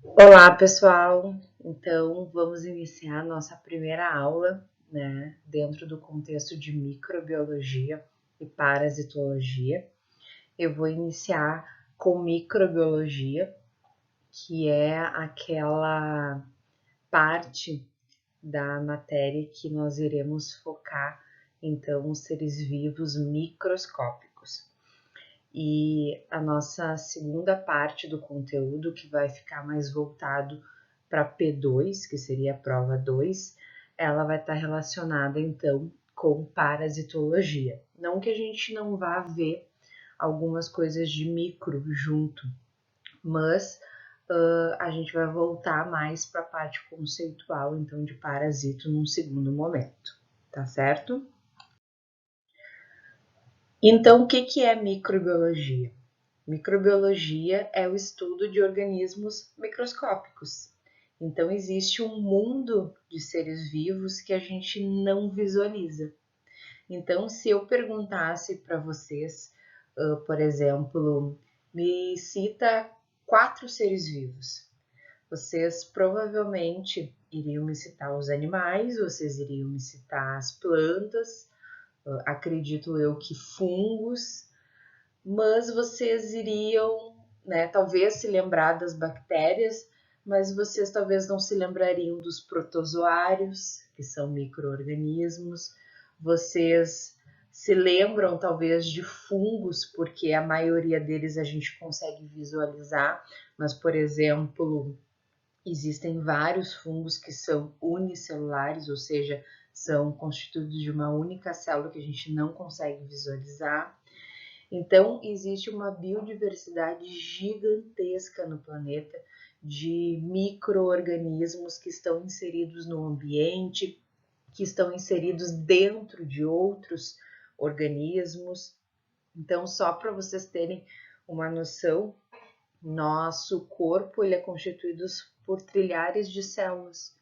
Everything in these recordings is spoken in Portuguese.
Olá, pessoal! Então, vamos iniciar nossa primeira aula, né, dentro do contexto de microbiologia e parasitologia. Eu vou iniciar com microbiologia, que é aquela parte da matéria que nós iremos focar, então, os seres vivos microscópicos. E a nossa segunda parte do conteúdo, que vai ficar mais voltado para P2, que seria a prova 2, ela vai estar relacionada então com parasitologia. Não que a gente não vá ver algumas coisas de micro junto, mas a gente vai voltar mais para a parte conceitual, então, de parasito num segundo momento, tá certo? Então, o que é microbiologia? Microbiologia é o estudo de organismos microscópicos. Então, existe um mundo de seres vivos que a gente não visualiza. Então, se eu perguntasse para vocês, por exemplo, me cita 4 seres vivos, vocês provavelmente iriam me citar os animais, vocês iriam me citar as plantas, acredito eu que fungos, mas vocês iriam, né, talvez se lembrar das bactérias, mas vocês talvez não se lembrariam dos protozoários, que são micro-organismos. Vocês se lembram talvez de fungos, porque a maioria deles a gente consegue visualizar, mas, por exemplo, existem vários fungos que são unicelulares, ou seja, são constituídos de uma única célula que a gente não consegue visualizar. Então, existe uma biodiversidade gigantesca no planeta de micro-organismos que estão inseridos no ambiente, que estão inseridos dentro de outros organismos. Então, só para vocês terem uma noção, nosso corpo ele é constituído por trilhares de células,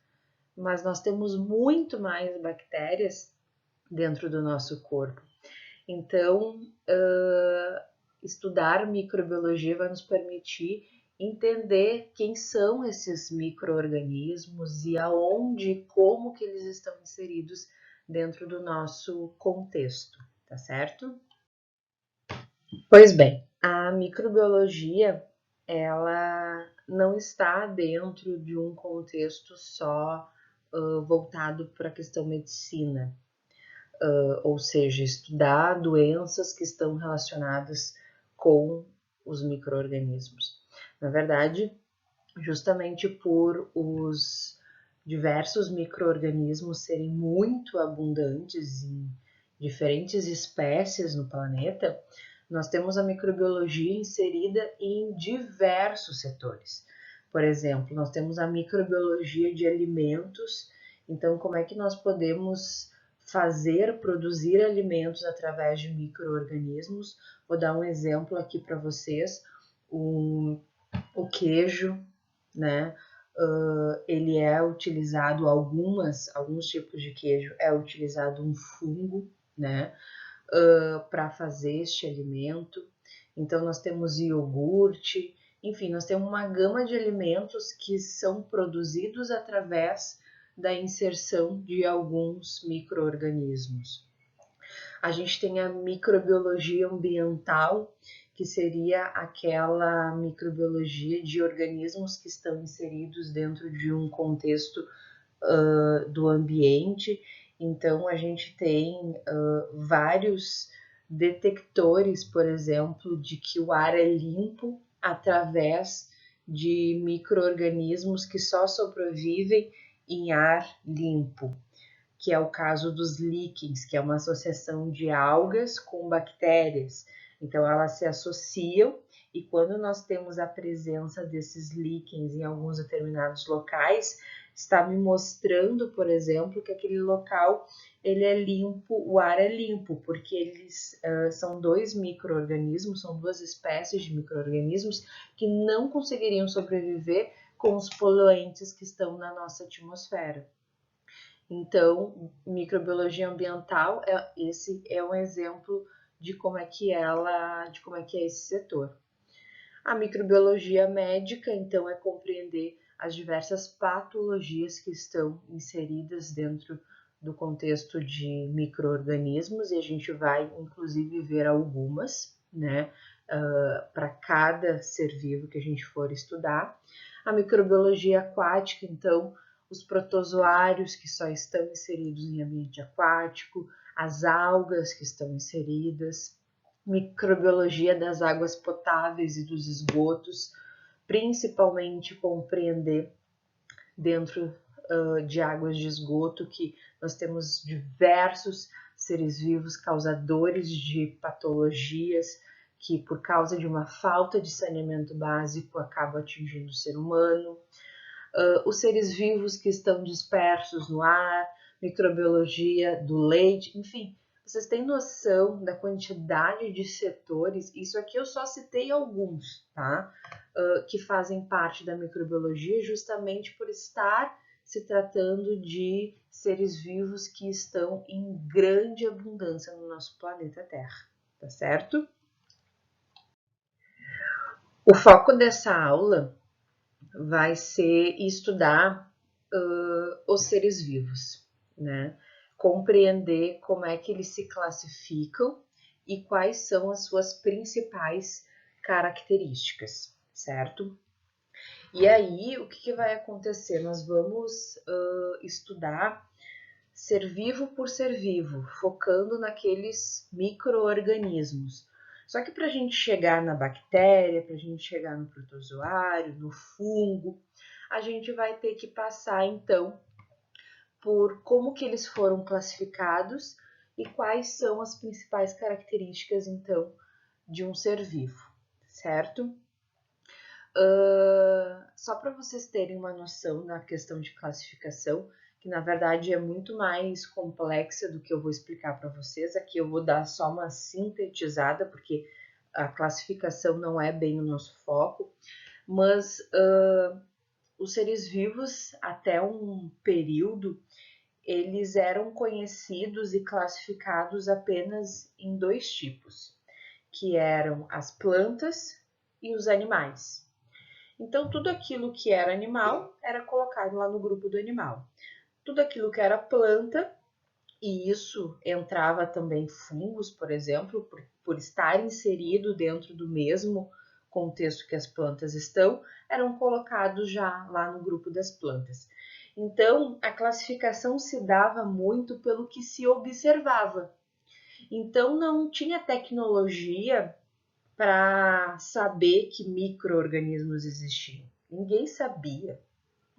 mas nós temos muito mais bactérias dentro do nosso corpo. Então, estudar microbiologia vai nos permitir entender quem são esses micro-organismos e aonde, como que eles estão inseridos dentro do nosso contexto, tá certo? Pois bem, a microbiologia, ela não está dentro de um contexto só voltado para a questão medicina, ou seja, estudar doenças que estão relacionadas com os micro-organismos. Na verdade, justamente por os diversos micro-organismos serem muito abundantes em diferentes espécies no planeta, nós temos a microbiologia inserida em diversos setores. Por exemplo, nós temos a microbiologia de alimentos, então como é que nós podemos produzir alimentos através de micro-organismos? Vou dar um exemplo aqui para vocês, o queijo, né? Ele é utilizado, alguns tipos de queijo é utilizado um fungo, né? Para fazer este alimento. Então, nós temos iogurte, enfim, nós temos uma gama de alimentos que são produzidos através da inserção de alguns micro-organismos. A gente tem a microbiologia ambiental, que seria aquela microbiologia de organismos que estão inseridos dentro de um contexto do ambiente. Então, a gente tem vários detectores, por exemplo, de que o ar é limpo através de micro-organismos que só sobrevivem em ar limpo, que é o caso dos líquens, que é uma associação de algas com bactérias. Então, elas se associam e quando nós temos a presença desses líquens em alguns determinados locais, está me mostrando, por exemplo, que aquele local ele é limpo, o ar é limpo, porque eles são dois micro-organismos, são duas espécies de micro-organismos que não conseguiriam sobreviver com os poluentes que estão na nossa atmosfera. Então, microbiologia ambiental, esse é um exemplo de como é que é esse setor. A microbiologia médica, então, é compreender as diversas patologias que estão inseridas dentro do contexto de micro-organismos, e a gente vai, inclusive, ver algumas, né, para cada ser vivo que a gente for estudar. A microbiologia aquática, então, os protozoários que só estão inseridos em ambiente aquático, as algas que estão inseridas, microbiologia das águas potáveis e dos esgotos, principalmente compreender dentro de águas de esgoto que nós temos diversos seres vivos causadores de patologias que, por causa de uma falta de saneamento básico, acabam atingindo o ser humano. Os seres vivos que estão dispersos no ar, microbiologia do leite, enfim, vocês têm noção da quantidade de setores? Isso aqui eu só citei alguns, tá? Que fazem parte da microbiologia justamente por estar se tratando de seres vivos que estão em grande abundância no nosso planeta Terra, tá certo? O foco dessa aula vai ser estudar os seres vivos, né? Compreender como é que eles se classificam e quais são as suas principais características, certo? E aí, o que vai acontecer? Nós vamos estudar ser vivo por ser vivo, focando naqueles micro-organismos. Só que para a gente chegar na bactéria, para a gente chegar no protozoário, no fungo, a gente vai ter que passar então por como que eles foram classificados e quais são as principais características então de um ser vivo, certo? Só para vocês terem uma noção na questão de classificação, que na verdade é muito mais complexa do que eu vou explicar para vocês. Aqui eu vou dar só uma sintetizada, porque a classificação não é bem o nosso foco, mas os seres vivos, até um período, eles eram conhecidos e classificados apenas em dois tipos, que eram as plantas e os animais. Então, tudo aquilo que era animal era colocado lá no grupo do animal. Tudo aquilo que era planta, e isso entrava também fungos, por exemplo, por estar inserido dentro do mesmo contexto que as plantas estão, eram colocados já lá no grupo das plantas. Então, a classificação se dava muito pelo que se observava. Então, não tinha tecnologia para saber que micro-organismos existiam. Ninguém sabia.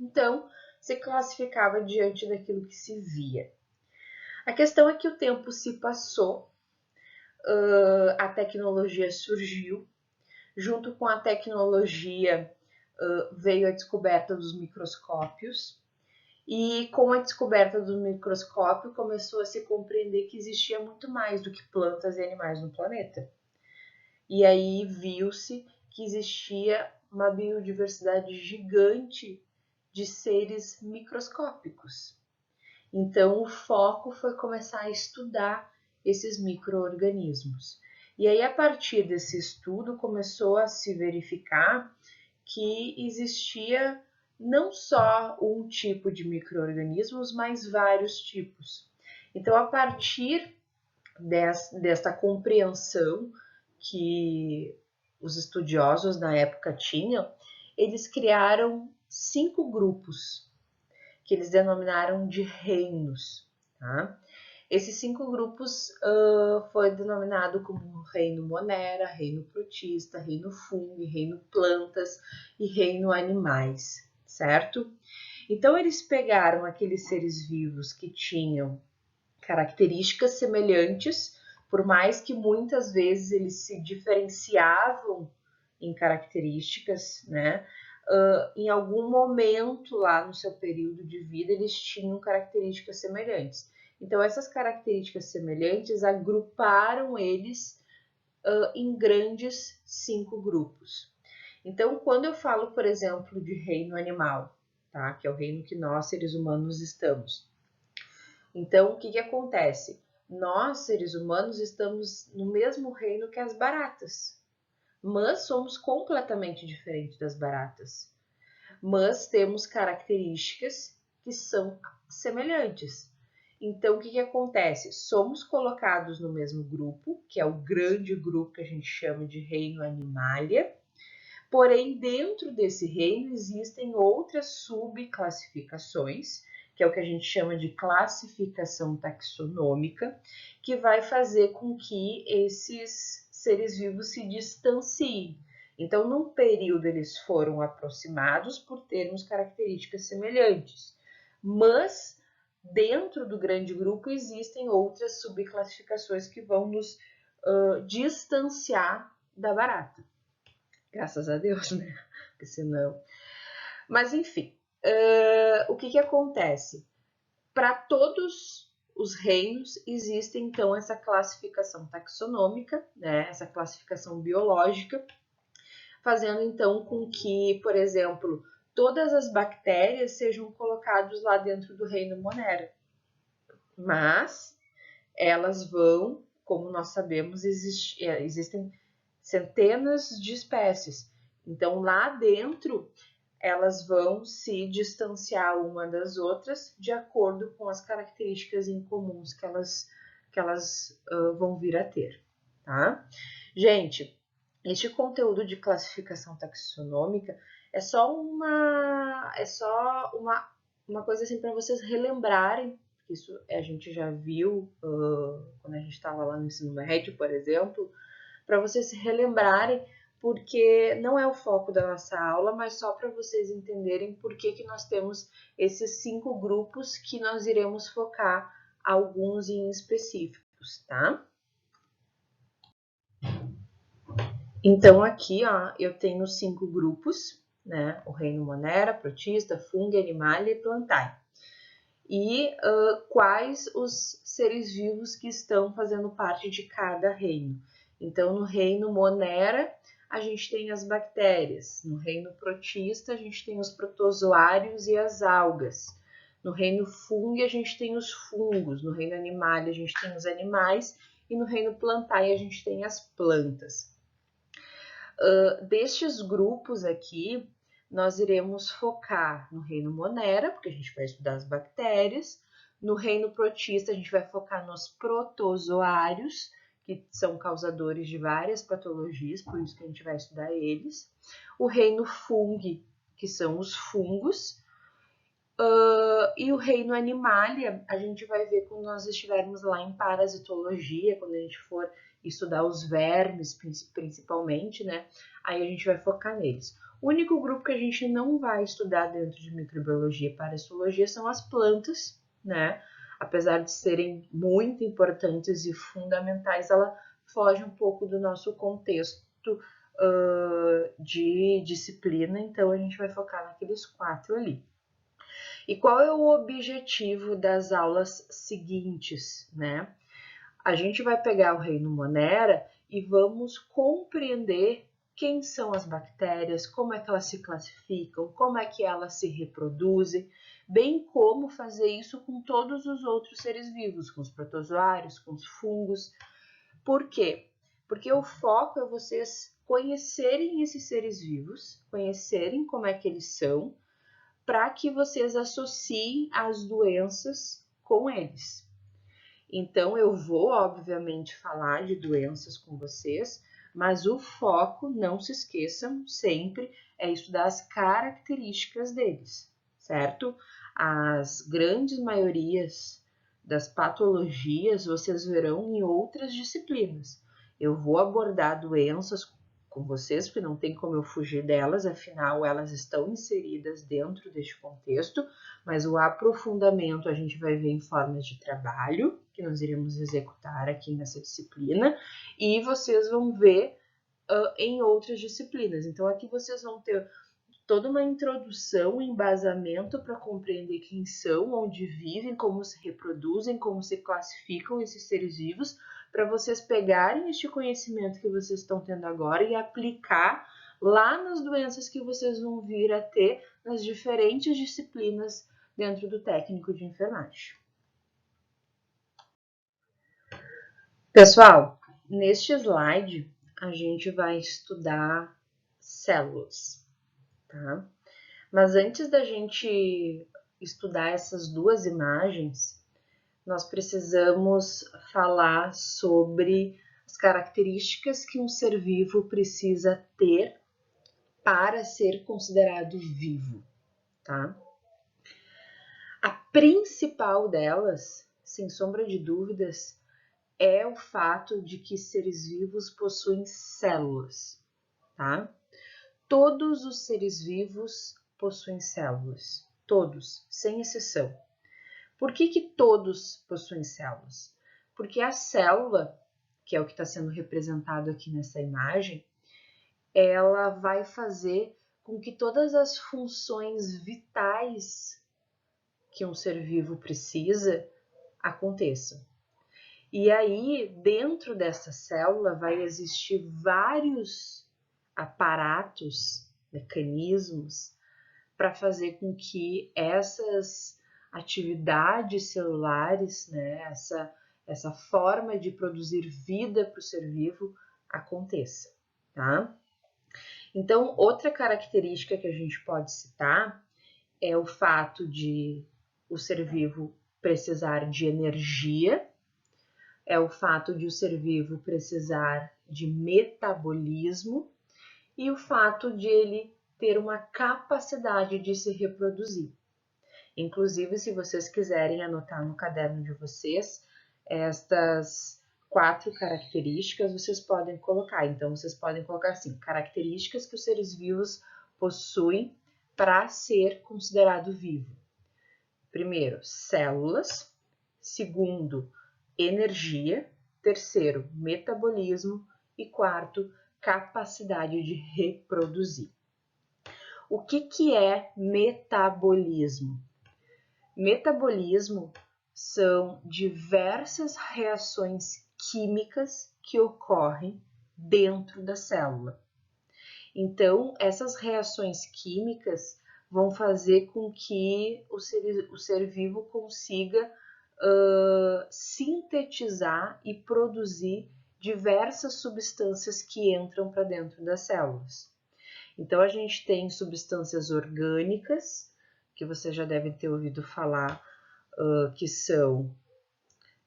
Então, se classificava diante daquilo que se via. A questão é que o tempo se passou, a tecnologia surgiu, junto com a tecnologia veio a descoberta dos microscópios, e com a descoberta do microscópio começou a se compreender que existia muito mais do que plantas e animais no planeta. E aí viu-se que existia uma biodiversidade gigante de seres microscópicos. Então, o foco foi começar a estudar esses micro-organismos. E aí, a partir desse estudo, começou a se verificar que existia não só um tipo de micro-organismos, mas vários tipos. Então, a partir desta compreensão que os estudiosos na época tinham, eles criaram 5 grupos que eles denominaram de reinos. Tá? Esses 5 grupos foi denominado como reino Monera, reino protista, reino fungo, reino plantas e reino animais, certo? Então eles pegaram aqueles seres vivos que tinham características semelhantes, por mais que muitas vezes eles se diferenciavam em características, né? Em algum momento lá no seu período de vida eles tinham características semelhantes. Então essas características semelhantes agruparam eles em grandes 5 grupos. Então quando eu falo, por exemplo, de reino animal, tá? Que é o reino que nós seres humanos estamos. Então, o que acontece? Nós, seres humanos, estamos no mesmo reino que as baratas, mas somos completamente diferentes das baratas. Mas temos características que são semelhantes. Então, o que acontece? Somos colocados no mesmo grupo, que é o grande grupo que a gente chama de reino Animalia, porém, dentro desse reino existem outras subclassificações, que é o que a gente chama de classificação taxonômica, que vai fazer com que esses seres vivos se distanciem. Então, num período, eles foram aproximados por termos características semelhantes, mas dentro do grande grupo existem outras subclassificações que vão nos distanciar da barata. Graças a Deus, né? Porque senão... Mas, enfim, o que acontece? Para todos os reinos existe, então, essa classificação taxonômica, né? Essa classificação biológica, fazendo, então, com que, por exemplo, todas as bactérias sejam colocadas lá dentro do reino Monera. Mas elas vão, como nós sabemos, existem centenas de espécies. Então, lá dentro, elas vão se distanciar uma das outras de acordo com as características incomuns que elas vão vir a ter, tá? Gente, este conteúdo de classificação taxonômica é só uma coisa assim para vocês relembrarem. Isso a gente já viu quando a gente estava lá no ensino médio, por exemplo, para vocês se relembrarem, porque não é o foco da nossa aula, mas só para vocês entenderem por que nós temos esses 5 grupos que nós iremos focar alguns em específicos, tá? Então, aqui, ó, eu tenho 5 grupos, né? O reino Monera, Protista, Fungi, Animalia e Plantae. E quais os seres vivos que estão fazendo parte de cada reino. Então, no reino Monera, a gente tem as bactérias. No reino Protista, a gente tem os protozoários e as algas. No reino Fungi, a gente tem os fungos. No reino Animalia, a gente tem os animais. E no reino Plantae, a gente tem as plantas. Destes grupos aqui, nós iremos focar no reino Monera, porque a gente vai estudar as bactérias. No reino Protista, a gente vai focar nos protozoários, que são causadores de várias patologias, por isso que a gente vai estudar eles. O reino Fungi, que são os fungos. E o reino Animalia, a gente vai ver quando nós estivermos lá em parasitologia, quando a gente for estudar os vermes, principalmente, né? Aí a gente vai focar neles. O único grupo que a gente não vai estudar dentro de microbiologia e parasitologia são as plantas, né? Apesar de serem muito importantes e fundamentais, ela foge um pouco do nosso contexto de disciplina, então a gente vai focar naqueles 4 ali. E qual é o objetivo das aulas seguintes, né? A gente vai pegar o reino Monera e vamos compreender quem são as bactérias, como é que elas se classificam, como é que elas se reproduzem, bem como fazer isso com todos os outros seres vivos, com os protozoários, com os fungos. Por quê? Porque o foco é vocês conhecerem esses seres vivos, conhecerem como é que eles são, para que vocês associem as doenças com eles. Então, eu vou, obviamente, falar de doenças com vocês, mas o foco, não se esqueçam, sempre é estudar as características deles, certo? As grandes maiorias das patologias vocês verão em outras disciplinas. Eu vou abordar doenças com vocês, porque não tem como eu fugir delas, afinal elas estão inseridas dentro deste contexto, mas o aprofundamento a gente vai ver em formas de trabalho, que nós iremos executar aqui nessa disciplina, e vocês vão ver em outras disciplinas. Então aqui vocês vão ter toda uma introdução, um embasamento para compreender quem são, onde vivem, como se reproduzem, como se classificam esses seres vivos, para vocês pegarem este conhecimento que vocês estão tendo agora e aplicar lá nas doenças que vocês vão vir a ter nas diferentes disciplinas dentro do técnico de enfermagem. Pessoal, neste slide a gente vai estudar células, tá? Mas antes da gente estudar essas duas imagens, nós precisamos falar sobre as características que um ser vivo precisa ter para ser considerado vivo, tá? A principal delas, sem sombra de dúvidas, é o fato de que seres vivos possuem células, tá? Todos os seres vivos possuem células, todos, sem exceção. Por que todos possuem células? Porque a célula, que é o que está sendo representado aqui nessa imagem, ela vai fazer com que todas as funções vitais que um ser vivo precisa aconteçam. E aí, dentro dessa célula, vai existir vários aparatos, mecanismos, para fazer com que essas atividades celulares, né, essa forma de produzir vida para o ser vivo aconteça, tá? Então, outra característica que a gente pode citar é o fato de o ser vivo precisar de energia, é o fato de o ser vivo precisar de metabolismo e o fato de ele ter uma capacidade de se reproduzir. Inclusive, se vocês quiserem anotar no caderno de vocês, estas 4 características vocês podem colocar. Então, vocês podem colocar assim, características que os seres vivos possuem para ser considerado vivo. Primeiro, células. Segundo, energia. Terceiro, metabolismo. E quarto, capacidade de reproduzir. O que é metabolismo? Metabolismo são diversas reações químicas que ocorrem dentro da célula. Então, essas reações químicas vão fazer com que o ser vivo consiga sintetizar e produzir diversas substâncias que entram para dentro das células. Então, a gente tem substâncias orgânicas, que você já deve ter ouvido falar, que são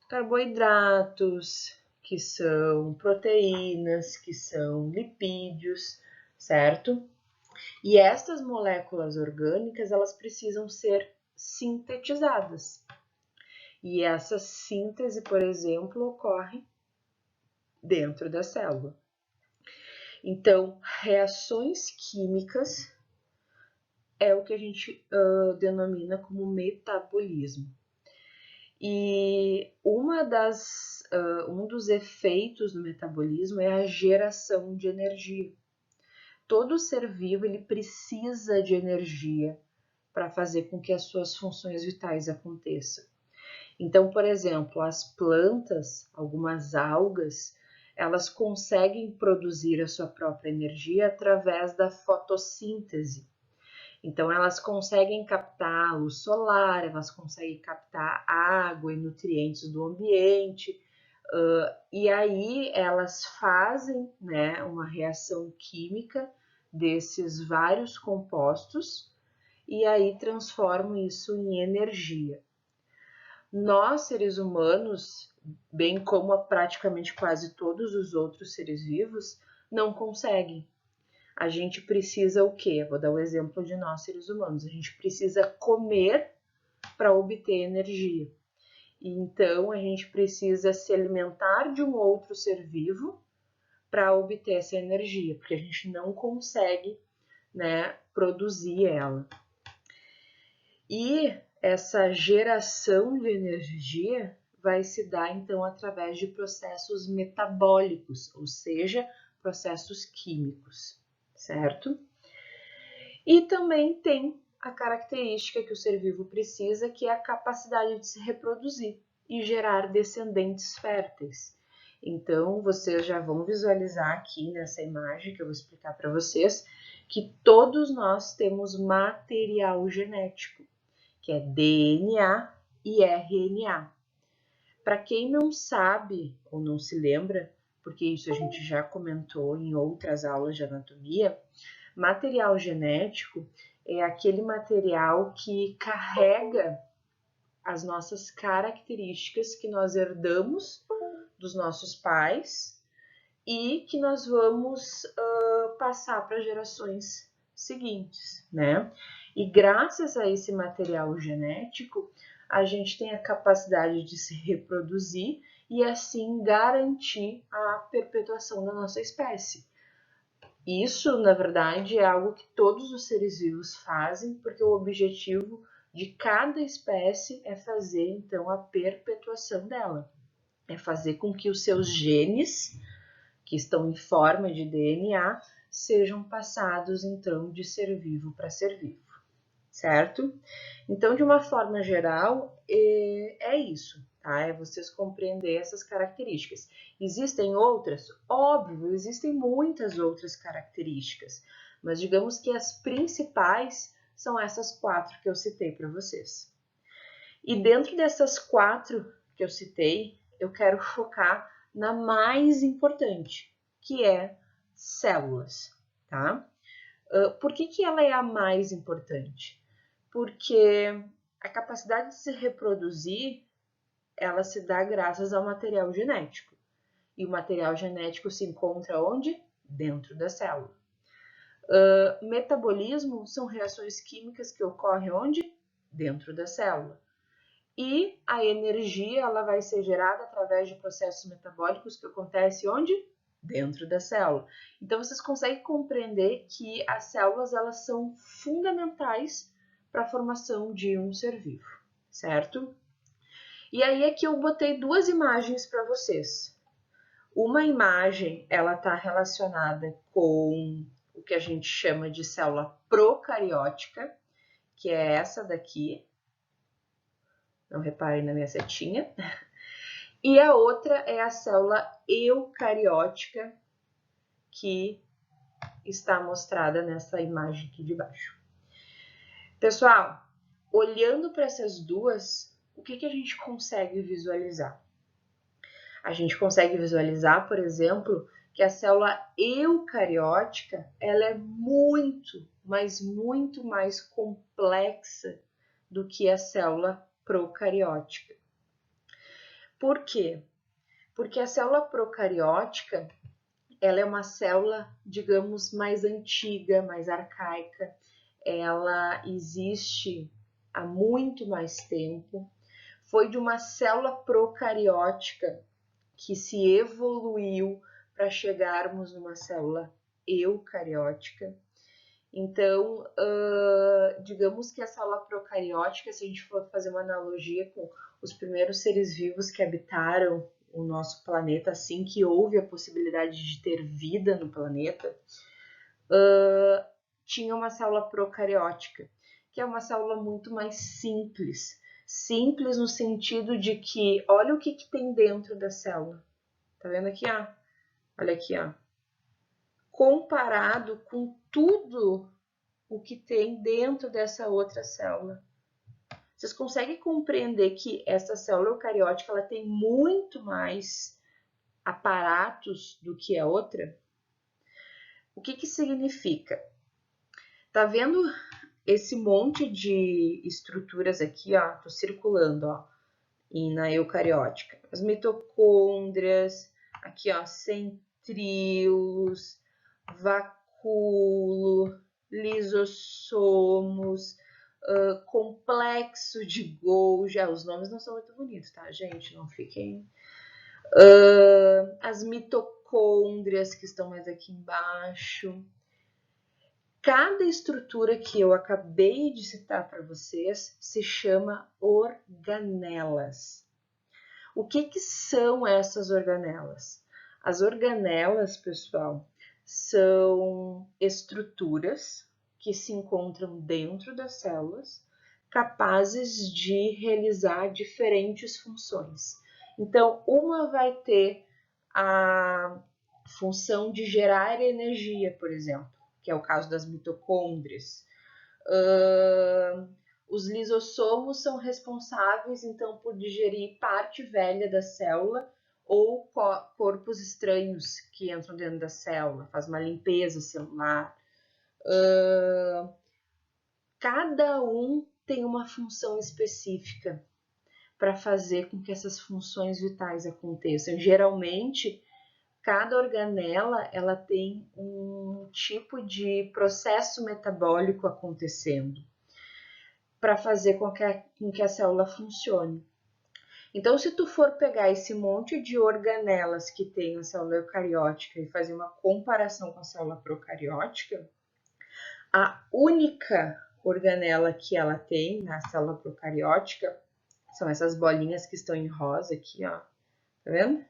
carboidratos, que são proteínas, que são lipídios, certo? E estas moléculas orgânicas, elas precisam ser sintetizadas. E essa síntese, por exemplo, ocorre dentro da célula. Então, reações químicas é o que a gente denomina como metabolismo. E um dos efeitos do metabolismo é a geração de energia. Todo ser vivo ele precisa de energia para fazer com que as suas funções vitais aconteçam. Então, por exemplo, as plantas, algumas algas, elas conseguem produzir a sua própria energia através da fotossíntese. Então, elas conseguem captar luz solar, elas conseguem captar água e nutrientes do ambiente, e aí elas fazem, né, uma reação química desses vários compostos e aí transformam isso em energia. Nós, seres humanos, bem como praticamente quase todos os outros seres vivos, não conseguem. A gente precisa o quê? Vou dar o exemplo de nós, seres humanos. A gente precisa comer para obter energia. Então, a gente precisa se alimentar de um outro ser vivo para obter essa energia, porque a gente não consegue, né, produzir ela. E essa geração de energia vai se dar, então, através de processos metabólicos, ou seja, processos químicos, certo? E também tem a característica que o ser vivo precisa, que é a capacidade de se reproduzir e gerar descendentes férteis. Então, vocês já vão visualizar aqui nessa imagem que eu vou explicar para vocês que todos nós temos material genético, que é DNA e RNA. Para quem não sabe ou não se lembra, porque isso a gente já comentou em outras aulas de anatomia, material genético é aquele material que carrega as nossas características que nós herdamos dos nossos pais e que nós vamos passar para gerações seguintes, né? E graças a esse material genético, a gente tem a capacidade de se reproduzir e assim garantir a perpetuação da nossa espécie. Isso, na verdade, é algo que todos os seres vivos fazem, porque o objetivo de cada espécie é fazer, então, a perpetuação dela. É fazer com que os seus genes, que estão em forma de DNA, sejam passados, então, de ser vivo para ser vivo, certo? Então, de uma forma geral, é isso, tá? É vocês compreender essas características. Existem outras? Óbvio, existem muitas outras características, mas digamos que as principais são essas 4 que eu citei para vocês. E dentro dessas 4 que eu citei, eu quero focar na mais importante, que é células, tá? Por que ela é a mais importante? Porque a capacidade de se reproduzir, ela se dá graças ao material genético. E o material genético se encontra onde? Dentro da célula. Metabolismo são reações químicas que ocorrem onde? Dentro da célula. E a energia, ela vai ser gerada através de processos metabólicos que acontecem onde? Dentro da célula. Então, vocês conseguem compreender que as células, elas são fundamentais para a formação de um ser vivo, certo? E aí aqui eu botei 2 imagens para vocês. Uma imagem, ela está relacionada com o que a gente chama de célula procariótica, que é essa daqui. Não reparem na minha setinha. E a outra é a célula eucariótica, que está mostrada nessa imagem aqui de baixo. Pessoal, olhando para essas duas, o que a gente consegue visualizar? A gente consegue visualizar, por exemplo, que a célula eucariótica, ela é muito, mas muito mais complexa do que a célula procariótica. Por quê? Porque a célula procariótica, ela é uma célula, digamos, mais antiga, mais arcaica. Ela existe há muito mais tempo. Foi de uma célula procariótica que se evoluiu para chegarmos numa célula eucariótica. Então, digamos que a célula procariótica, se a gente for fazer uma analogia com os primeiros seres vivos que habitaram o nosso planeta, assim que houve a possibilidade de ter vida no planeta, tinha uma célula procariótica, que é uma célula muito mais simples. Simples no sentido de que, olha o que tem dentro da célula. Tá vendo aqui, ó? Olha aqui, ó. Comparado com tudo o que tem dentro dessa outra célula. Vocês conseguem compreender que essa célula eucariótica, ela tem muito mais aparatos do que a outra? O que significa? Tá vendo esse monte de estruturas aqui, ó? Tô circulando, ó, e na eucariótica. As mitocôndrias, aqui, ó, centríolos, vacúolo, lisossomos, complexo de Golgi. Os nomes não são muito bonitos, tá, gente? Não fiquem... as mitocôndrias, que estão mais aqui embaixo. Cada estrutura que eu acabei de citar para vocês se chama organelas. O que são essas organelas? As organelas, pessoal, são estruturas que se encontram dentro das células, capazes de realizar diferentes funções. Então, uma vai ter a função de gerar energia, por exemplo, que é o caso das mitocôndrias. Os lisossomos são responsáveis, então, por digerir parte velha da célula ou corpos estranhos que entram dentro da célula, faz uma limpeza celular. Cada um tem uma função específica para fazer com que essas funções vitais aconteçam. Geralmente, cada organela ela tem um tipo de processo metabólico acontecendo para fazer com que a célula funcione. Então, se tu for pegar esse monte de organelas que tem na célula eucariótica e fazer uma comparação com a célula procariótica, a única organela que ela tem na célula procariótica são essas bolinhas que estão em rosa aqui, ó. Tá vendo?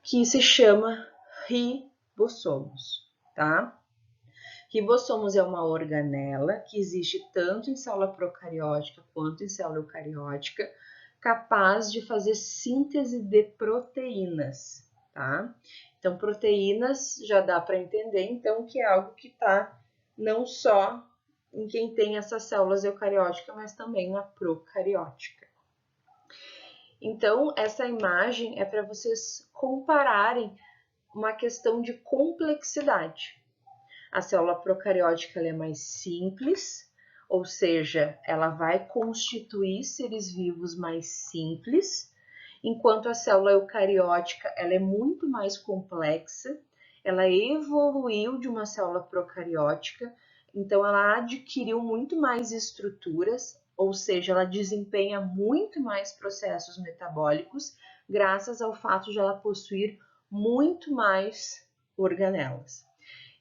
Que se chama ribossomos, tá? Ribossomos é uma organela que existe tanto em célula procariótica quanto em célula eucariótica, capaz de fazer síntese de proteínas, tá? Então, proteínas já dá para entender, então, que é algo que está não só em quem tem essas células eucarióticas, mas também na procariótica. Então, essa imagem é para vocês compararem uma questão de complexidade. A célula procariótica ela é mais simples, ou seja, ela vai constituir seres vivos mais simples, enquanto a célula eucariótica ela é muito mais complexa, ela evoluiu de uma célula procariótica, então ela adquiriu muito mais estruturas, ou seja, ela desempenha muito mais processos metabólicos, graças ao fato de ela possuir muito mais organelas.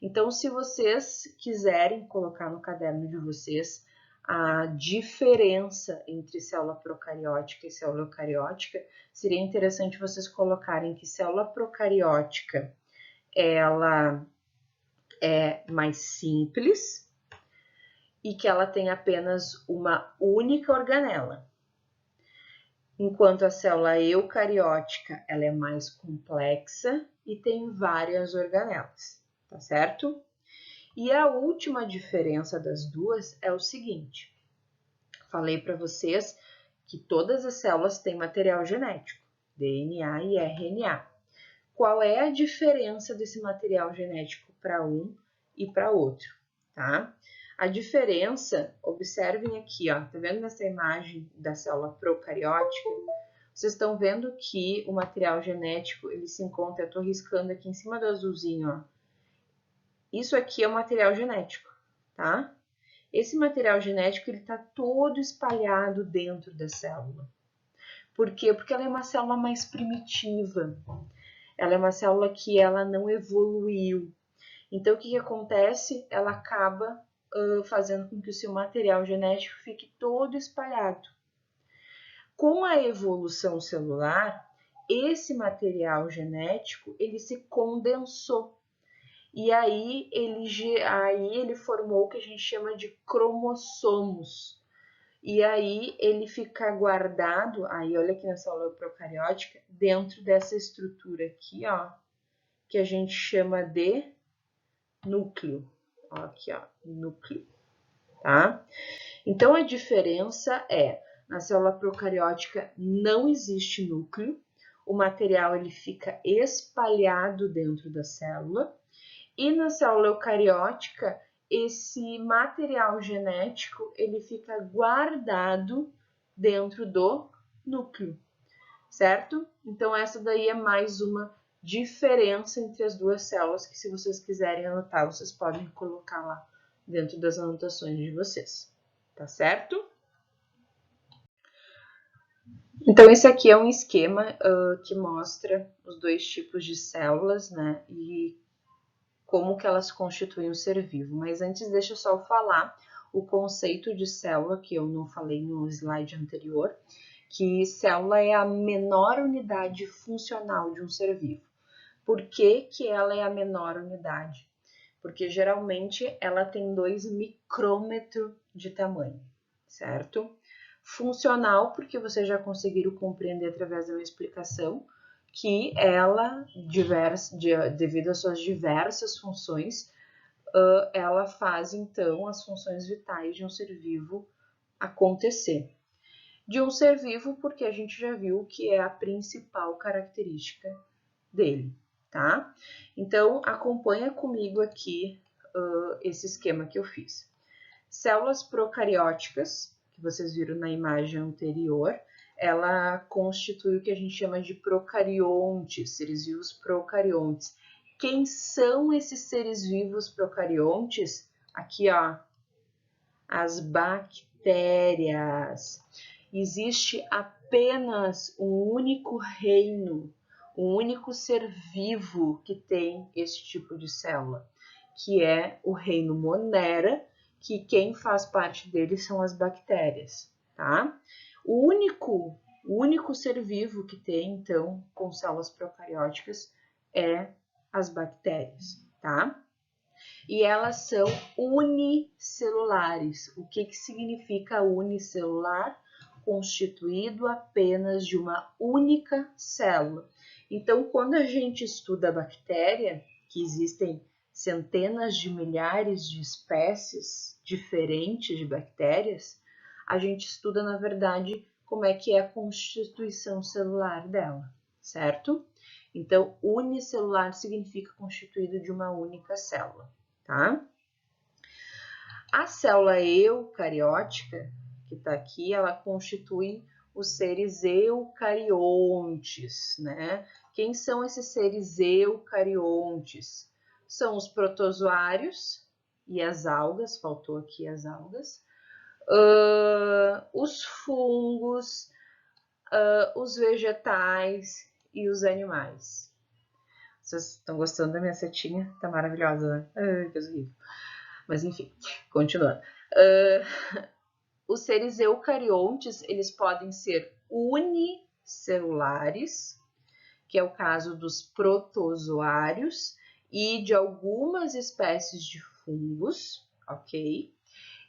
Então, se vocês quiserem colocar no caderno de vocês a diferença entre célula procariótica e célula eucariótica, seria interessante vocês colocarem que célula procariótica ela é mais simples e que ela tem apenas uma única organela, enquanto a célula eucariótica ela é mais complexa e tem várias organelas, tá certo? E a última diferença das duas é o seguinte: falei para vocês que todas as células têm material genético, DNA e RNA. Qual é a diferença desse material genético para um e para outro, tá? A diferença, observem aqui, ó, tá vendo nessa imagem da célula procariótica? Vocês estão vendo que o material genético, ele se encontra, eu tô riscando aqui em cima do azulzinho, ó. Isso aqui é o material genético, tá? Esse material genético, ele tá todo espalhado dentro da célula. Por quê? Porque ela é uma célula mais primitiva. Ela é uma célula que ela não evoluiu. Então, o que acontece? Ela acaba fazendo com que o seu material genético fique todo espalhado. Com a evolução celular, esse material genético ele se condensou. E aí ele formou o que a gente chama de cromossomos. E aí ele fica guardado, aí olha aqui na célula procariótica, dentro dessa estrutura aqui, ó, que a gente chama de núcleo. Ó, aqui, ó, núcleo, tá? Então a diferença é, na célula procariótica não existe núcleo, o material ele fica espalhado dentro da célula, e na célula eucariótica esse material genético ele fica guardado dentro do núcleo, certo? Então essa daí é mais uma diferença entre as duas células que, se vocês quiserem anotar, vocês podem colocar lá dentro das anotações de vocês, tá certo? Então esse aqui é um esquema que mostra os dois tipos de células, né? E como que elas constituem um ser vivo. Mas antes, deixa eu só falar o conceito de célula, que eu não falei no slide anterior, que célula é a menor unidade funcional de um ser vivo. Por que que ela é a menor unidade? Porque geralmente ela tem 2 micrômetros de tamanho, certo? Funcional, porque vocês já conseguiram compreender através da minha explicação, que ela, devido às suas diversas funções, ela faz então as funções vitais de um ser vivo acontecer. de um ser vivo, porque a gente já viu que é a principal característica dele, tá? Então, acompanha comigo aqui esse esquema que eu fiz. Células procarióticas, que vocês viram na imagem anterior, ela constitui o que a gente chama de procariontes, seres vivos procariontes. Quem são esses seres vivos procariontes? Aqui, ó, as bactérias. Existe apenas um único reino, um único ser vivo que tem esse tipo de célula, que é o reino Monera, que quem faz parte dele são as bactérias, tá? O único ser vivo que tem, então, com células procarióticas é as bactérias, tá? E elas são unicelulares. O que significa unicelular? Constituído apenas de uma única célula. Então, quando a gente estuda a bactéria, que existem centenas de milhares de espécies diferentes de bactérias, a gente estuda, na verdade, como é que é a constituição celular dela, certo? Então, unicelular significa constituído de uma única célula, tá? A célula eucariótica, que está aqui, ela constitui os seres eucariontes, né? Quem são esses seres eucariontes? São os protozoários e as algas, faltou aqui as algas, os fungos, os vegetais e os animais. Vocês estão gostando da minha setinha? Tá maravilhosa, né? Ai, que horrível. Mas enfim, continuando. Os seres eucariontes, eles podem ser unicelulares, que é o caso dos protozoários e de algumas espécies de fungos, ok?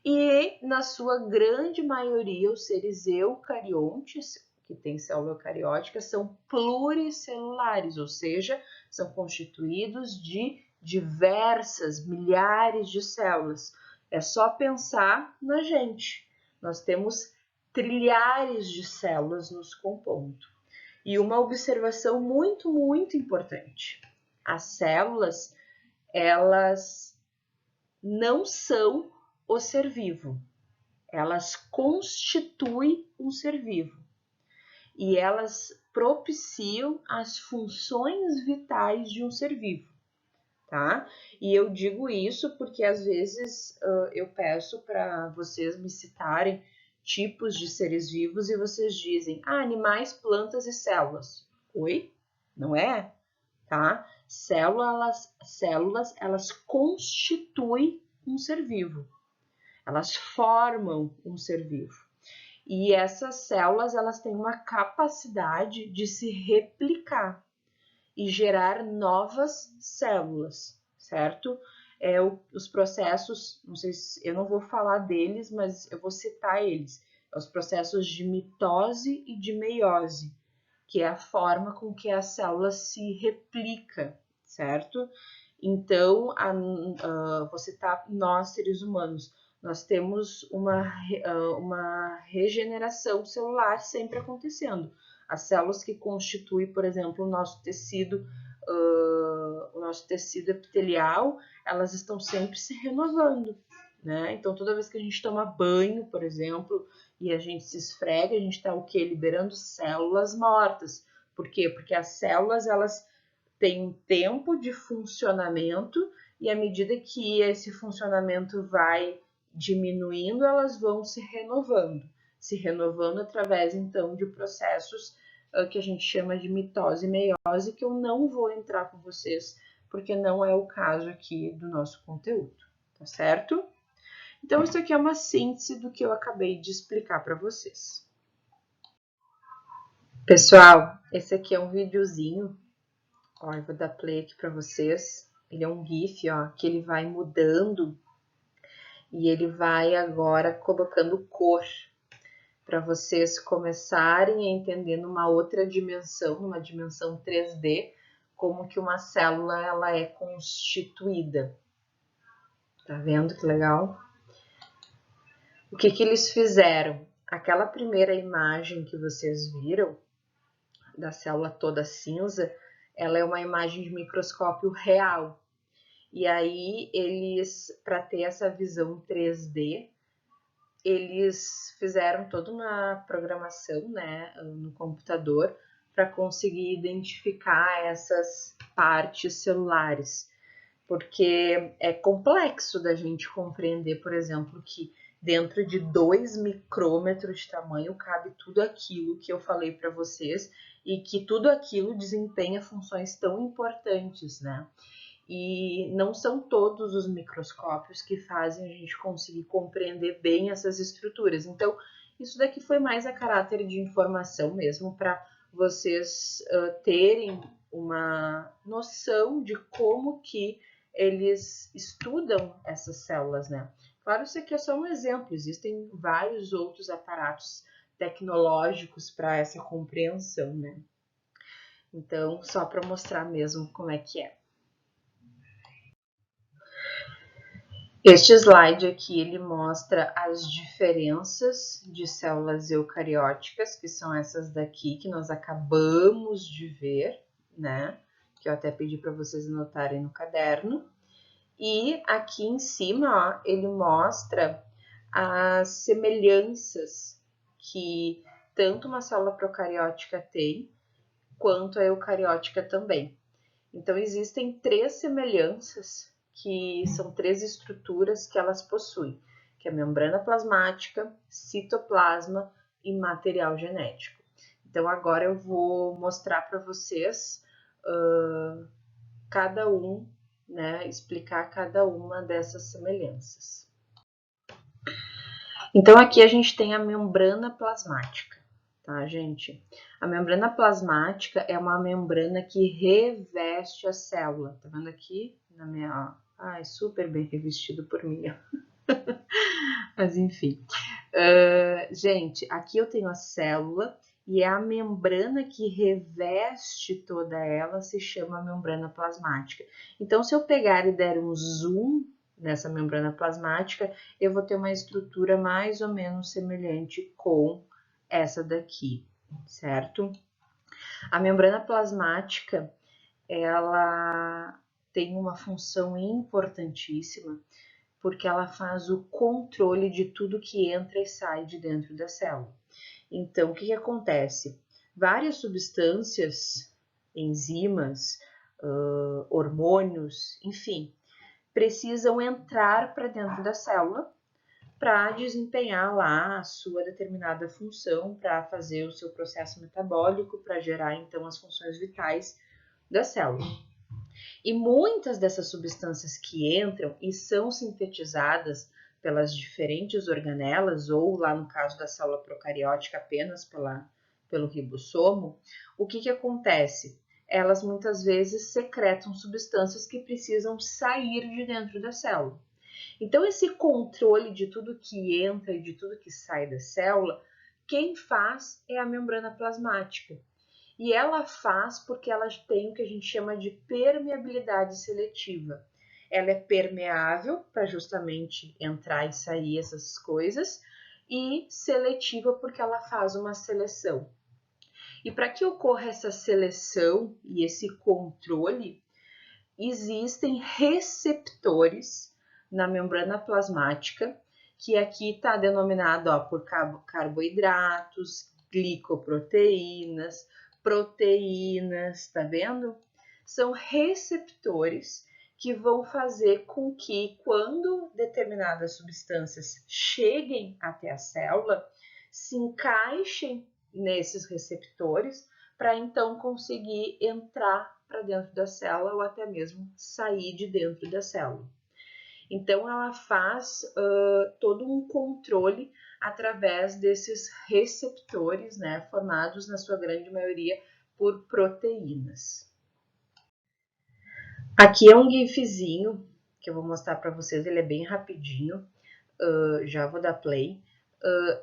E, na sua grande maioria, os seres eucariontes, que têm célula eucariótica, são pluricelulares, ou seja, são constituídos de diversas, milhares de células. É só pensar na gente. Nós temos trilhares de células nos compondo. E uma observação muito, muito importante. As células, elas não são o ser vivo. Elas constituem um ser vivo. E elas propiciam as funções vitais de um ser vivo, tá? E eu digo isso porque às vezes eu peço para vocês me citarem tipos de seres vivos e vocês dizem, animais, plantas e células. Oi? Não é? Tá? Células, elas constituem um ser vivo. Elas formam um ser vivo. E essas células, elas têm uma capacidade de se replicar e gerar novas células, certo? Os processos, não sei se eu não vou falar deles, mas eu vou citar eles. Os processos de mitose e de meiose, que é a forma com que a célula se replica, certo? Então, vou citar nós, seres humanos, nós temos uma regeneração celular sempre acontecendo. As células que constituem, por exemplo, o nosso tecido epitelial, elas estão sempre se renovando, né? Então, toda vez que a gente toma banho, por exemplo, e a gente se esfrega, a gente está o quê? Liberando células mortas. Por quê? Porque as células, elas têm um tempo de funcionamento e à medida que esse funcionamento vai diminuindo, elas vão se renovando através, então, de processos que a gente chama de mitose e meiose, que eu não vou entrar com vocês, porque não é o caso aqui do nosso conteúdo, tá certo? Então, isso aqui é uma síntese do que eu acabei de explicar para vocês. Pessoal, esse aqui é um videozinho, ó, eu vou dar play aqui para vocês. Ele é um GIF, ó, que ele vai mudando e ele vai agora colocando cor para vocês começarem a entender numa outra dimensão, numa dimensão 3D, como que uma célula ela é constituída. Tá vendo que legal? O que eles fizeram? aquela primeira imagem que vocês viram, da célula toda cinza, ela é uma imagem de microscópio real. E aí, para ter essa visão 3D, eles fizeram toda uma programação, né, no computador para conseguir identificar essas partes celulares, porque é complexo da gente compreender, por exemplo, que dentro de 2 micrômetros de tamanho cabe tudo aquilo que eu falei para vocês e que tudo aquilo desempenha funções tão importantes, né? E não são todos os microscópios que fazem a gente conseguir compreender bem essas estruturas. Então, isso daqui foi mais a caráter de informação mesmo, para vocês terem uma noção de como que eles estudam essas células, né? Claro, isso aqui é só um exemplo, existem vários outros aparatos tecnológicos para essa compreensão, né? Então, só para mostrar mesmo como é que é. Este slide aqui, ele mostra as diferenças de células eucarióticas, que são essas daqui que nós acabamos de ver, né? Que eu até pedi para vocês anotarem no caderno. E aqui em cima, ó, ele mostra as semelhanças que tanto uma célula procariótica tem, quanto a eucariótica também. Então, existem 3 semelhanças, que são 3 estruturas que elas possuem, que é a membrana plasmática, citoplasma e material genético. Então, agora eu vou mostrar para vocês cada um, né, explicar cada uma dessas semelhanças. Então, aqui a gente tem a membrana plasmática, tá, gente? A membrana plasmática é uma membrana que reveste a célula. Tá vendo aqui? Na minha... Ai, super bem revestido por mim. Mas, enfim. Gente, aqui eu tenho a célula e é a membrana que reveste toda ela, se chama membrana plasmática. Então, se eu pegar e der um zoom nessa membrana plasmática, eu vou ter uma estrutura mais ou menos semelhante com essa daqui, certo? A membrana plasmática, ela tem uma função importantíssima, porque ela faz o controle de tudo que entra e sai de dentro da célula. Então, o que acontece? Várias substâncias, enzimas, hormônios, enfim, precisam entrar para dentro da célula para desempenhar lá a sua determinada função, para fazer o seu processo metabólico, para gerar então as funções vitais da célula. E muitas dessas substâncias que entram e são sintetizadas pelas diferentes organelas, ou lá no caso da célula procariótica apenas pelo ribossomo, o que acontece? Elas muitas vezes secretam substâncias que precisam sair de dentro da célula. Então, esse controle de tudo que entra e de tudo que sai da célula, quem faz é a membrana plasmática. E ela faz porque ela tem o que a gente chama de permeabilidade seletiva. Ela é permeável para justamente entrar e sair essas coisas, e seletiva porque ela faz uma seleção. E para que ocorra essa seleção e esse controle, existem receptores na membrana plasmática, que aqui está denominado por carboidratos, glicoproteínas, proteínas, tá vendo? São receptores que vão fazer com que, quando determinadas substâncias cheguem até a célula, se encaixem nesses receptores para então conseguir entrar para dentro da célula ou até mesmo sair de dentro da célula. Então, ela faz todo um controle através desses receptores, né, formados na sua grande maioria por proteínas. Aqui é um gifzinho que eu vou mostrar para vocês, ele é bem rapidinho, já vou dar play,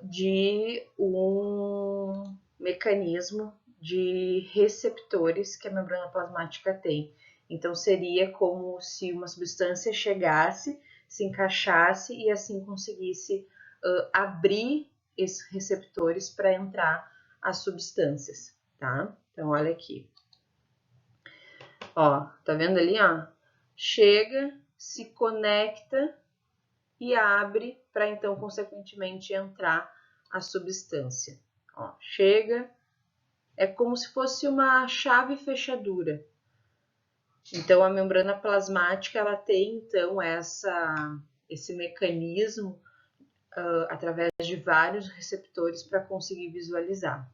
de um mecanismo de receptores que a membrana plasmática tem. Então, seria como se uma substância chegasse, se encaixasse e assim conseguisse abrir esses receptores para entrar as substâncias, tá? Então, olha aqui. Ó, tá vendo ali, ó? Chega, se conecta e abre para então, consequentemente, entrar a substância. Ó, chega, é como se fosse uma chave fechadura. Então, a membrana plasmática, ela tem, então, esse mecanismo através de vários receptores para conseguir visualizar.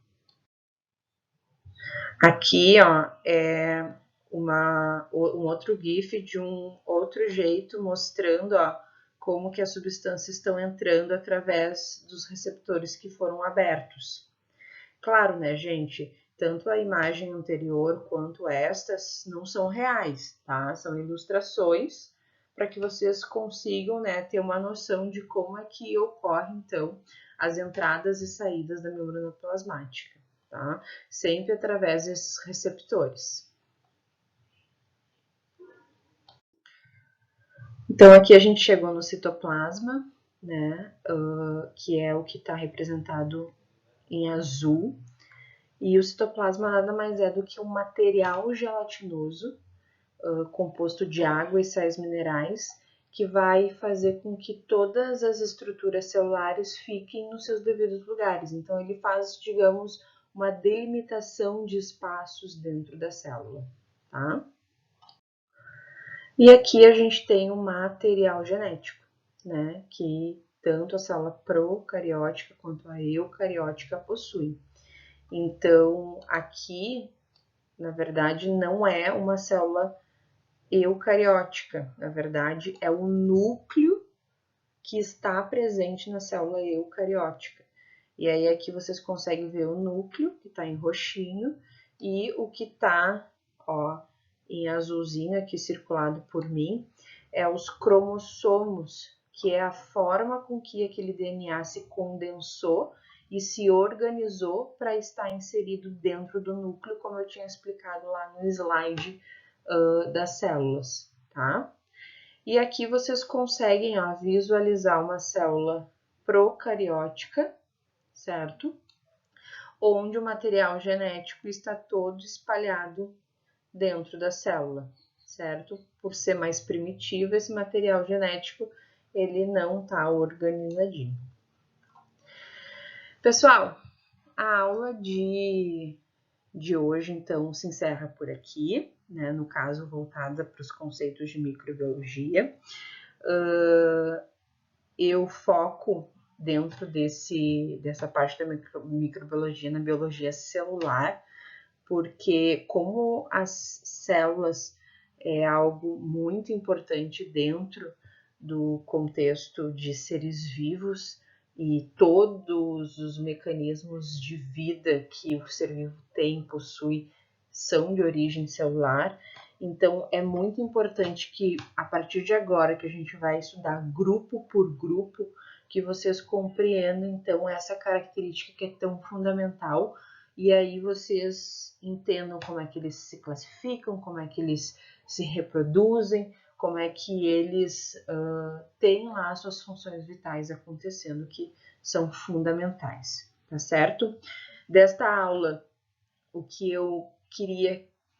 Aqui, ó, é um outro GIF de um outro jeito mostrando, ó, como que as substâncias estão entrando através dos receptores que foram abertos. Claro, né, gente? Tanto a imagem anterior quanto estas não são reais, tá? São ilustrações para que vocês consigam, né, ter uma noção de como é que ocorre, então, as entradas e saídas da membrana plasmática, tá? Sempre através desses receptores. Então, aqui a gente chegou no citoplasma, né, que é o que está representado em azul. E o citoplasma nada mais é do que um material gelatinoso, composto de água e sais minerais, que vai fazer com que todas as estruturas celulares fiquem nos seus devidos lugares. Então, ele faz, digamos, uma delimitação de espaços dentro da célula, tá? E aqui a gente tem um material genético, né, que tanto a célula procariótica quanto a eucariótica possuem. Então, aqui, na verdade, não é uma célula eucariótica, na verdade, é o núcleo que está presente na célula eucariótica. E aí aqui vocês conseguem ver o núcleo, que está em roxinho, e o que está, ó, em azulzinho aqui circulado por mim, é os cromossomos, que é a forma com que aquele DNA se condensou e se organizou para estar inserido dentro do núcleo, como eu tinha explicado lá no slide das células, tá? E aqui vocês conseguem, ó, visualizar uma célula procariótica, certo? Onde o material genético está todo espalhado dentro da célula, certo? Por ser mais primitivo, esse material genético, ele não está organizadinho. Pessoal, a aula de hoje, então, se encerra por aqui, né? No caso, voltada para os conceitos de microbiologia. Eu foco dentro dessa parte da microbiologia na biologia celular, porque como as células é algo muito importante dentro do contexto de seres vivos e todos os mecanismos de vida que o ser vivo tem, possui, são de origem celular. Então, é muito importante que, a partir de agora, que a gente vai estudar grupo por grupo, que vocês compreendam, então, essa característica que é tão fundamental, e aí vocês entendam como é que eles se classificam, como é que eles se reproduzem, como é que eles têm lá suas funções vitais acontecendo, que são fundamentais, tá certo? Desta aula, o que eu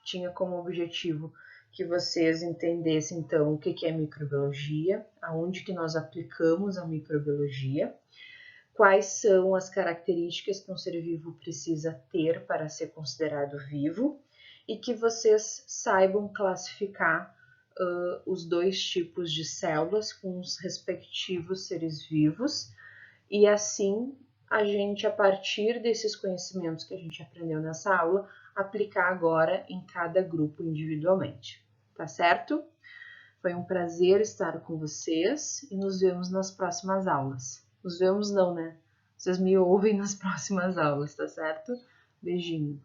tinha como objetivo que vocês entendessem, então, o que é microbiologia, aonde que nós aplicamos a microbiologia, quais são as características que um ser vivo precisa ter para ser considerado vivo, e que vocês saibam classificar os dois tipos de células com os respectivos seres vivos, e assim a gente, a partir desses conhecimentos que a gente aprendeu nessa aula, aplicar agora em cada grupo individualmente, tá certo? Foi um prazer estar com vocês e nos vemos nas próximas aulas. Nos vemos não, né? Vocês me ouvem nas próximas aulas, tá certo? Beijinho.